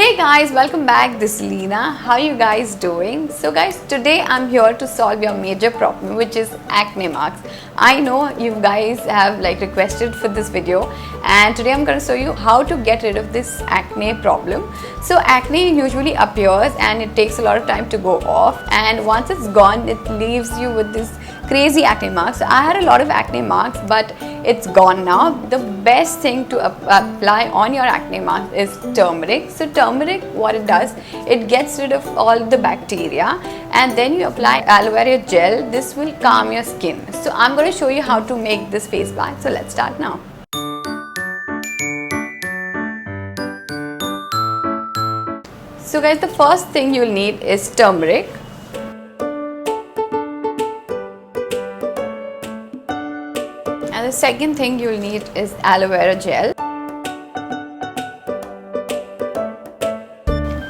Hey guys, welcome back. This is Leena. How are you guys doing? So guys, today I'm here to solve your major problem, which is acne marks. I know you guys have requested for this video, and today I'm going to show you how to get rid of this acne problem. So acne usually appears and it takes a lot of time to go off, and once it's gone it leaves you with this crazy acne marks. So I had a lot of acne marks, but it's gone now. The best thing to apply on your acne marks is turmeric. So turmeric, what it does, it gets rid of all the bacteria, and then you apply aloe vera gel. This will calm your skin. So I'm going to show you how to make this face pack. So let's start now. So guys, the first thing you'll need is turmeric. And the second thing you'll need is aloe vera gel.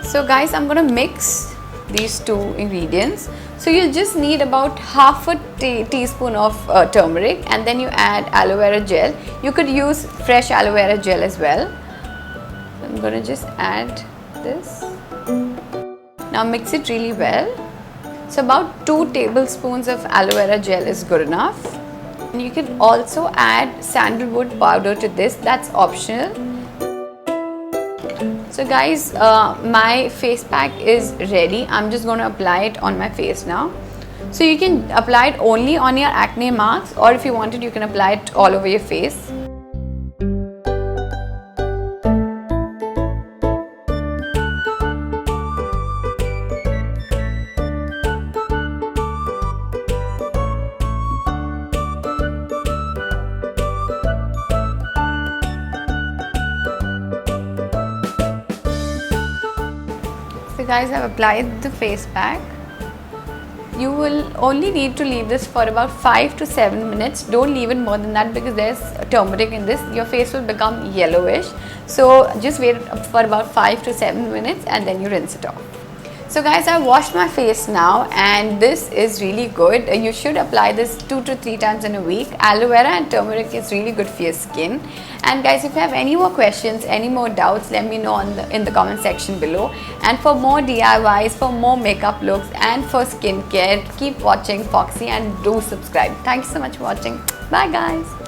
So guys, I'm going to mix these two ingredients. So you'll just need about half a teaspoon of turmeric, and then you add aloe vera gel. You could use fresh aloe vera gel as well. I'm going to just add this. Now mix it really well. So about 2 tablespoons of aloe vera gel is good enough. And you can also add sandalwood powder to this. That's optional. So guys, my face pack is ready. I'm just going to apply it on my face now. So you can apply it only on your acne marks, or if you wanted, you can apply it all over your face. So guys, I've applied the face pack. You will only need to leave this for about 5 to 7 minutes. Don't leave it more than that, because there's turmeric in this. Your face will become yellowish. So just wait for about 5 to 7 minutes and then you rinse it off. So guys, I washed my face now, and this is really good. You should apply this 2 to 3 times in a week. Aloe vera and turmeric is really good for your skin. And guys, if you have any more questions, any more doubts, let me know in the comment section below. And for more DIYs, for more makeup looks, and for skincare, keep watching Foxy and do subscribe. Thank you so much for watching. Bye guys.